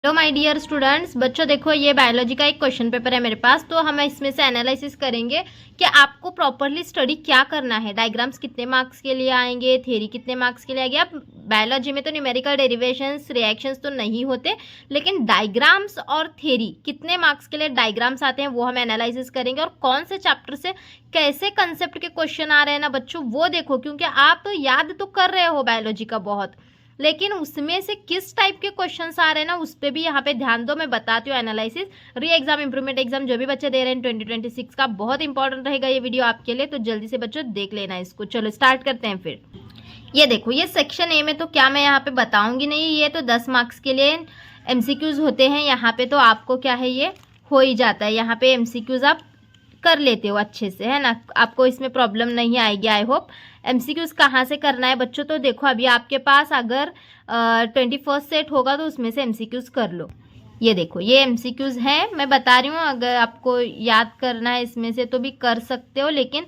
Hello my dear students, बच्चों देखो ये बायोलॉजी का एक क्वेश्चन पेपर है मेरे पास। तो हम इसमें से एनालिसिस करेंगे कि आपको प्रॉपरली स्टडी क्या करना है। डायग्राम्स कितने मार्क्स के लिए आएंगे, थ्योरी कितने मार्क्स के लिए आएंगे। अब बायोलॉजी में तो न्यूमेरिकल डेरिवेशंस रिएक्शंस तो नहीं होते, लेकिन डायग्राम्स और थ्योरी कितने मार्क्स के लिए डायग्राम्स आते हैं वो हम एनालिसिस करेंगे। और कौन से चैप्टर से कैसे कंसेप्ट के क्वेश्चन आ रहे हैं ना बच्चों, वो देखो, क्योंकि आप तो याद तो कर रहे हो बायोलॉजी का बहुत, लेकिन उसमें से किस टाइप के क्वेश्चंस आ रहे हैं ना उस पर भी यहाँ पे ध्यान दो। मैं बताती हूँ एनालिसिस। री एग्जाम, इंप्रूवमेंट एग्जाम जो भी बच्चे दे रहे हैं 2026 का, बहुत इंपॉर्टेंट रहेगा ये वीडियो आपके लिए। तो जल्दी से बच्चों देख लेना इसको। चलो स्टार्ट करते हैं फिर। ये देखो, ये सेक्शन ए में तो क्या मैं यहाँ पे बताऊंगी नहीं, ये तो 10 मार्क्स के लिए एमसीक्यूज होते हैं। यहाँ पे तो आपको क्या है, ये हो ही जाता है। यहाँ पे एमसीक्यूज आप कर लेते हो अच्छे से, है ना, आपको इसमें प्रॉब्लम नहीं आएगी आई होप। एमसीक्यूज कहाँ से करना है बच्चों, तो देखो अभी आपके पास अगर 21st सेट होगा तो उसमें से एमसीक्यूज कर लो। ये देखो, ये एमसीक्यूज हैं, मैं बता रही हूँ। अगर आपको याद करना है इसमें से तो भी कर सकते हो, लेकिन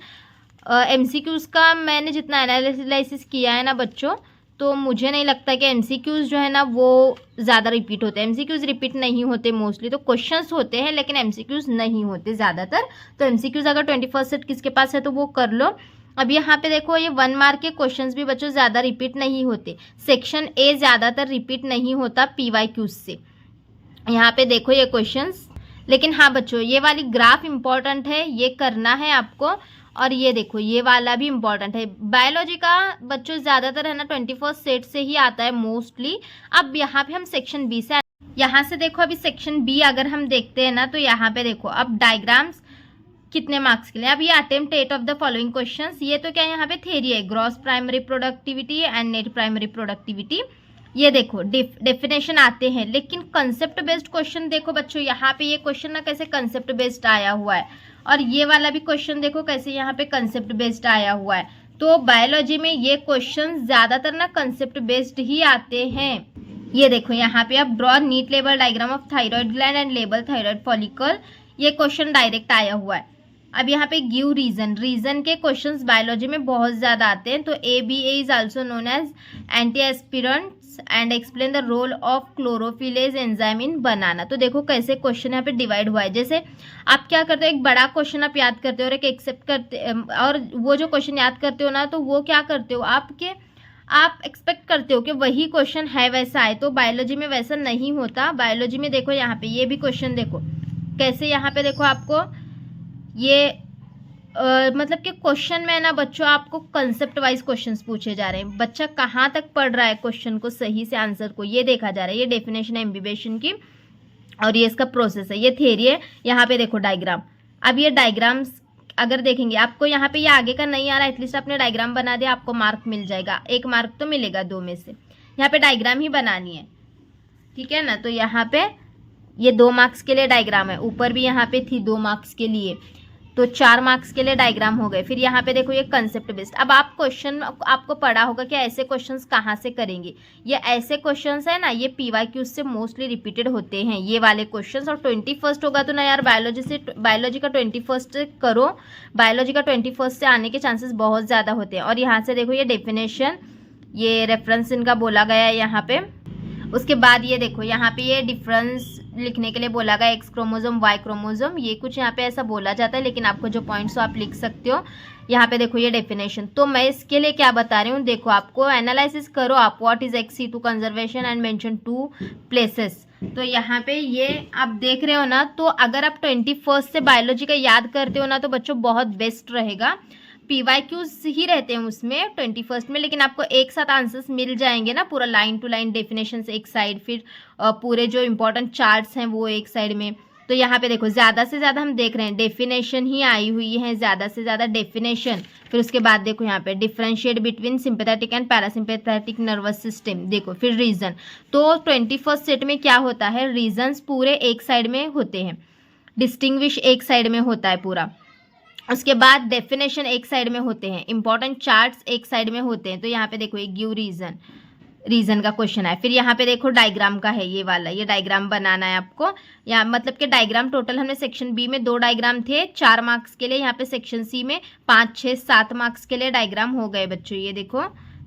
एमसीक्यूज का मैंने जितना एनालिसिस किया है ना बच्चों, तो मुझे नहीं लगता कि एमसीक्यूज जो है ना वो ज़्यादा रिपीट होते हैं। एमसीक्यूज रिपीट नहीं होते मोस्टली, तो क्वेश्चंस होते हैं लेकिन एमसीक्यूज नहीं होते ज़्यादातर। तो एमसीक्यूज अगर 21st सेट किसके पास है तो वो कर लो। अब यहाँ पे देखो, ये 1 मार्क के क्वेश्चंस भी बच्चों ज़्यादा रिपीट नहीं होते। सेक्शन ए ज़्यादातर रिपीट नहीं होता पीवाईक्यूज से। यहाँ पे देखो ये क्वेश्चंस, लेकिन हाँ बच्चों ये वाली ग्राफ इंपॉर्टेंट है, ये करना है आपको। और ये देखो ये वाला भी इम्पॉर्टेंट है। बायोलॉजी का बच्चों ज़्यादातर है ना 21st सेट से ही आता है मोस्टली। अब यहाँ पे हम सेक्शन बी से, यहाँ से देखो अभी सेक्शन बी अगर हम देखते हैं ना, तो यहाँ पे देखो अब डायग्राम्स कितने मार्क्स के लिए। अब ये attempt 8 of the following questions, ये तो क्या यहाँ पे थ्योरी है, gross primary productivity and net primary productivity. ये देखो डेफिनेशन आते हैं, लेकिन कंसेप्ट बेस्ड क्वेश्चन देखो बच्चों, यहाँ पे ये क्वेश्चन ना कैसे कंसेप्ट बेस्ड आया हुआ है, और ये वाला भी क्वेश्चन देखो कैसे यहाँ पे कंसेप्ट बेस्ड आया हुआ है। तो बायोलॉजी में ये क्वेश्चन ज्यादातर ना कंसेप्ट बेस्ड ही आते हैं। ये देखो यहाँ पे अब draw neat label diagram of thyroid gland and label thyroid follicle, ये क्वेश्चन डायरेक्ट आया हुआ है। अब यहाँ पे गिव रीजन, रीजन के क्वेश्चंस बायोलॉजी में बहुत ज्यादा आते हैं। तो ABA is also known as anti aspirants and explain the role of chlorophyllase enzyme in banana. तो देखो कैसे क्वेश्चन यहाँ पे डिवाइड हुआ है। जैसे आप क्या करते हो, एक बड़ा क्वेश्चन आप याद करते हो और एक एक्सेप्ट करते, और वो जो क्वेश्चन याद करते हो ना, तो वो क्या करते हो आप एक्सपेक्ट करते हो कि वही क्वेश्चन है वैसा आए। तो बायोलॉजी में वैसा नहीं होता। बायोलॉजी में देखो यहाँ पे ये भी क्वेश्चन देखो कैसे, यहाँ पे देखो आपको ये मतलब कि क्वेश्चन में ना बच्चों आपको कंसेप्ट वाइज क्वेश्चंस पूछे जा रहे हैं। बच्चा कहाँ तक पढ़ रहा है क्वेश्चन को सही से, आंसर को, ये देखा जा रहा है। ये डेफिनेशन है एम्बिबेशन की, और ये इसका प्रोसेस है, ये थ्योरी है। यहाँ पे देखो डायग्राम। अब ये डायग्राम्स अगर देखेंगे, आपको यहाँ पे ये आगे का नहीं आ रहा, एटलीस्ट आपने डायग्राम बना दिया, आपको मार्क मिल जाएगा। 1 मार्क तो मिलेगा 2 में से। यहाँ पे डायग्राम ही बनानी है, ठीक है ना। तो यहाँ पे ये 2 मार्क्स के लिए डायग्राम है, ऊपर भी यहाँ पे थी 2 मार्क्स के लिए, तो 4 मार्क्स के लिए डायग्राम हो गए। फिर यहाँ पे देखो ये कंसेप्ट बेस्ड। अब आप क्वेश्चन आपको पढ़ा होगा कि ऐसे क्वेश्चंस कहाँ से करेंगे। ये ऐसे क्वेश्चंस है ना, ये पीवाईक्यूज से मोस्टली रिपीटेड होते हैं ये वाले क्वेश्चंस। और 21st होगा तो ना यार, बायोलॉजी का 21st करो, बायोलॉजी का 21st से आने के चांसेस बहुत ज़्यादा होते हैं। और यहाँ से देखो ये डेफिनेशन, ये रेफरेंस इनका बोला गया है यहाँ पे। उसके बाद ये देखो यहाँ पे ये डिफरेंस लिखने के लिए बोला गया, X क्रोमोसोम Y क्रोमोसोम, ये कुछ यहाँ पे ऐसा बोला जाता है, लेकिन आपको जो पॉइंट्स हो आप लिख सकते हो। यहाँ पे देखो ये डेफिनेशन। तो मैं इसके लिए क्या बता रही हूँ, देखो आपको एनालिसिस करो आप, what is ex situ conservation and mention 2 places. तो यहाँ पे ये आप देख रहे हो ना, तो अगर आप 21st से बायोलॉजी का याद करते हो ना, तो बच्चों बहुत बेस्ट रहेगा। पीवाईक्यूज ही रहते हैं उसमें 21st में, लेकिन आपको एक साथ आंसर्स मिल जाएंगे ना, पूरा लाइन टू लाइन डेफिनेशन एक साइड, फिर पूरे जो इंपॉर्टेंट चार्ट्स हैं वो एक साइड में। तो यहाँ पे देखो ज़्यादा से ज़्यादा हम देख रहे हैं डेफिनेशन ही आई हुई है, ज़्यादा से ज़्यादा डेफिनेशन। फिर उसके बाद देखो यहाँ पे differentiate between sympathetic and parasympathetic nervous system, देखो फिर रीजन। तो 21st सेट में क्या होता है, रीजन्स पूरे एक साइड में होते हैं, डिस्टिंग्विश एक साइड में होता है पूरा। उसके बाद डेफिनेशन एक साइड में होते हैं, इंपॉर्टेंट चार्ट्स एक साइड में होते हैं। तो यहाँ पे देखो एक गिव रीजन, रीजन का क्वेश्चन है। फिर यहाँ पे देखो डायग्राम का है ये वाला, ये डायग्राम बनाना है आपको। यहाँ मतलब कि डायग्राम टोटल हमने सेक्शन बी में 2 डायग्राम थे 4 मार्क्स के लिए, यहाँ पे सेक्शन सी में 5, 6, 7 मार्क्स के लिए डायग्राम हो गए बच्चों। ये देखो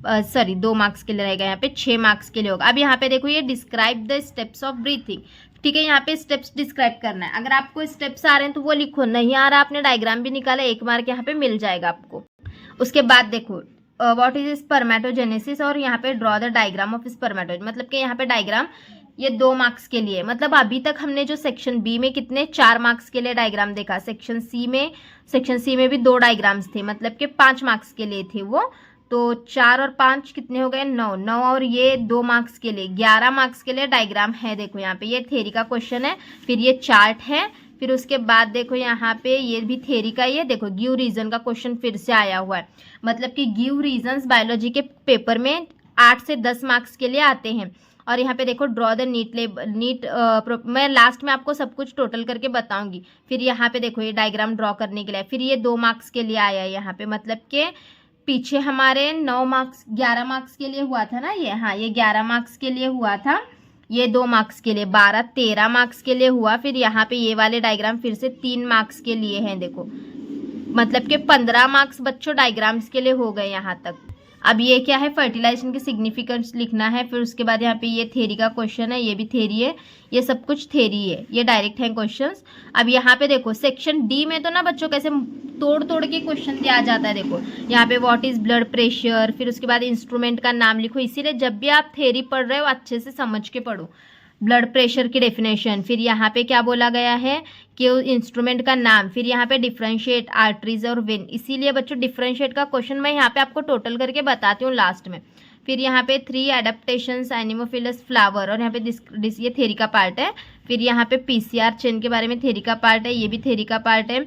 सॉरी 2 मार्क्स के लिए रहेगा, यहाँ पे 6 मार्क्स के लिए होगा। अब यहाँ पे देखो ये describe the steps of breathing, ठीक है, यहाँ पे स्टेप्स डिस्क्राइब करना है। अगर आपको स्टेप्स आ रहे हैं तो वो लिखो, नहीं आ रहा आपने डायग्राम भी निकाला, 1 मार्क यहाँ पे मिल जाएगा आपको। उसके बाद देखो व्हाट इज स्पर्मेटोजेनेसिस, और यहाँ पे ड्रॉ द डायग्राम ऑफ स्पर्मेटोज, मतलब कि यहाँ पे डायग्राम ये 2 मार्क्स के लिए, मतलब अभी तक हमने जो सेक्शन बी में कितने 4 मार्क्स के लिए डायग्राम देखा, सेक्शन सी में भी 2 डायग्राम्स थे, मतलब कि 5 मार्क्स के लिए थे वो। तो 4 और 5 कितने हो गए, 9 और ये 2 मार्क्स के लिए 11 मार्क्स के लिए डायग्राम है। देखो यहाँ पे ये थ्योरी का क्वेश्चन है, फिर ये चार्ट है, फिर उसके बाद देखो यहाँ पे ये भी थ्योरी का, ये देखो गिव रीजन का क्वेश्चन फिर से आया हुआ है, मतलब कि गिव रीजंस बायोलॉजी के पेपर में 8 से 10 मार्क्स के लिए आते हैं। और यहाँ पे देखो ड्रॉ द मैं लास्ट में आपको सब कुछ टोटल करके बताऊंगी। फिर यहाँ पे देखो ये डायग्राम ड्रॉ करने के लिए, फिर ये 2 मार्क्स के लिए आया है यहाँ पे, मतलब कि पीछे हमारे 9 मार्क्स 11 मार्क्स के लिए हुआ था ना ये, हाँ ये 11 मार्क्स के लिए हुआ था, ये 2 मार्क्स के लिए 12 13 मार्क्स के लिए हुआ। फिर यहाँ पे ये वाले डायग्राम फिर से 3 मार्क्स के लिए हैं, देखो मतलब कि 15 मार्क्स बच्चों डायग्राम्स के लिए हो गए यहाँ तक। अब ये क्या है, फर्टिलाइजेशन की सिग्निफिकेंस लिखना है। फिर उसके बाद यहाँ पे ये थ्योरी का क्वेश्चन है, ये भी थ्योरी है, ये सब कुछ थ्योरी है, ये डायरेक्ट है क्वेश्चंस। अब यहाँ पे देखो सेक्शन डी में तो ना बच्चों कैसे तोड़ के क्वेश्चन दिया जाता है। देखो यहाँ पे व्हाट इज ब्लड प्रेशर, फिर उसके बाद इंस्ट्रूमेंट का नाम लिखो, इसीलिए जब भी आप थ्योरी पढ़ रहे हो अच्छे से समझ के पढ़ो। ब्लड प्रेशर की डेफिनेशन, फिर यहाँ पे क्या बोला गया है कि इंस्ट्रूमेंट का नाम, फिर यहाँ पे डिफरेंशिएट आर्टरीज और वेन, इसीलिए बच्चों डिफरेंशिएट का क्वेश्चन मैं यहाँ पे आपको टोटल करके बताती हूँ लास्ट में। फिर यहाँ पे 3 एडेप्टेशंस एनिमोफिलस फ्लावर, और यहाँ पे ये थ्योरी का पार्ट है। फिर यहाँ पे पीसीआर चेन के बारे में थ्योरी का पार्ट है, ये भी थ्योरी का पार्ट है।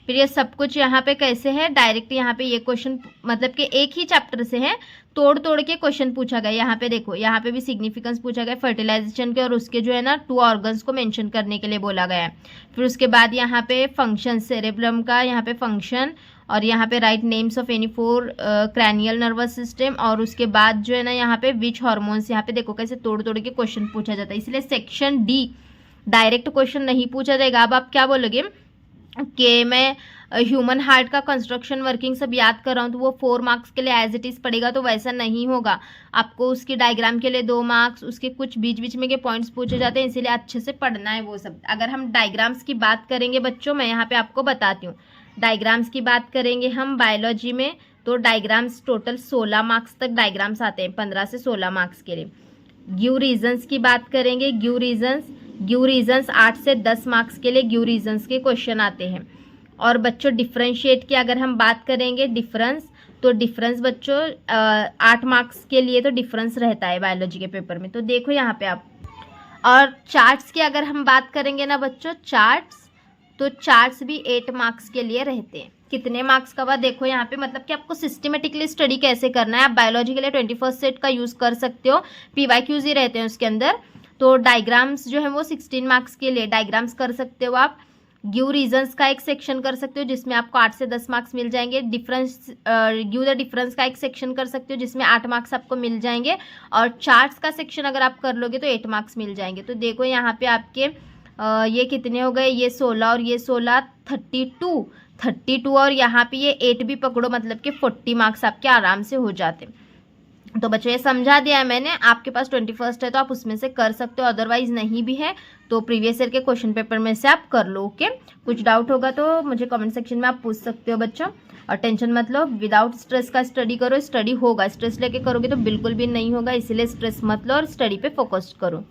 फिर ये सब कुछ यहाँ पे कैसे है, डायरेक्ट यहाँ पे ये क्वेश्चन मतलब कि एक ही चैप्टर से है, तोड़ के क्वेश्चन पूछा गया। यहाँ पे देखो यहाँ पे भी सिग्निफिकेंस पूछा गया फर्टिलाइजेशन के, और उसके जो है ना 2 ऑर्गन्स को मेंशन करने के लिए बोला गया है। फिर उसके बाद यहाँ पे फंक्शन सेरेब्रम का यहाँ पे फंक्शन, और यहाँ पे right names of any 4 cranial nervous system, और उसके बाद जो है ना यहाँ पे विच हार्मोन्स, यहाँ पे देखो कैसे तोड़ के क्वेश्चन पूछा जाता है। इसलिए सेक्शन डी डायरेक्ट क्वेश्चन नहीं पूछा जाएगा। अब आप क्या बोलोगे कि मैं ह्यूमन हार्ट का कंस्ट्रक्शन वर्किंग सब याद कर रहा हूँ तो वो 4 मार्क्स के लिए एज इट इज़ पड़ेगा, तो वैसा नहीं होगा। आपको उसकी डायग्राम के लिए 2 मार्क्स, उसके कुछ बीच में के पॉइंट्स पूछे जाते हैं, इसीलिए अच्छे से पढ़ना है वो सब। अगर हम डायग्राम्स की बात करेंगे बच्चों, मैं यहाँ पे आपको बताती हूँ, डायग्राम्स की बात करेंगे हम बायोलॉजी में तो डायग्राम्स टोटल 16 मार्क्स तक डायग्राम्स आते हैं, 15 से 16 मार्क्स के लिए। गिव रीजन्स की बात करेंगे, गिव रीजन्स 8 से 10 मार्क्स के लिए गिव रीजन्स के क्वेश्चन आते हैं। और बच्चों डिफरेंशिएट की अगर हम बात करेंगे डिफरेंस, तो डिफरेंस बच्चों 8 मार्क्स के लिए तो डिफरेंस रहता है बायोलॉजी के पेपर में, तो देखो यहाँ पे आप। और चार्ट्स की अगर हम बात करेंगे ना बच्चों, तो चार्ट्स भी 8 मार्क्स के लिए रहते हैं। कितने मार्क्स का बाद देखो यहाँ पे, मतलब कि आपको सिस्टमेटिकली स्टडी कैसे करना है। आप बायोलॉजी के लिए 21st सेट का यूज़ कर सकते हो, PYQs ही रहते हैं उसके अंदर। तो डायग्राम्स जो है वो 16 मार्क्स के लिए डायग्राम्स कर सकते हो आप। गिव रीजंस का एक सेक्शन कर सकते हो जिसमें आपको 8 से 10 मार्क्स मिल जाएंगे। गिव द डिफरेंस का एक सेक्शन कर सकते हो जिसमें 8 मार्क्स आपको मिल जाएंगे। और चार्ट्स का सेक्शन अगर आप कर लोगे तो 8 मार्क्स मिल जाएंगे। तो देखो यहाँ पे आपके ये कितने हो गए, ये 16 और ये 16 32 और यहाँ पे ये 8 भी पकड़ो, मतलब कि 40 मार्क्स आपके आराम से हो जाते। तो बच्चों ये समझा दिया है मैंने। आपके पास 21st है तो आप उसमें से कर सकते हो, अदरवाइज नहीं भी है तो प्रीवियस ईयर के क्वेश्चन पेपर में से आप कर लो। ओके, कुछ डाउट होगा तो मुझे कमेंट सेक्शन में आप पूछ सकते हो बच्चों। और टेंशन मत लो, विदाउट स्ट्रेस का स्टडी करो, स्टडी होगा। स्ट्रेस लेके करोगे तो बिल्कुल भी नहीं होगा, इसीलिए स्ट्रेस मत लो और स्टडी पे फोकस करो।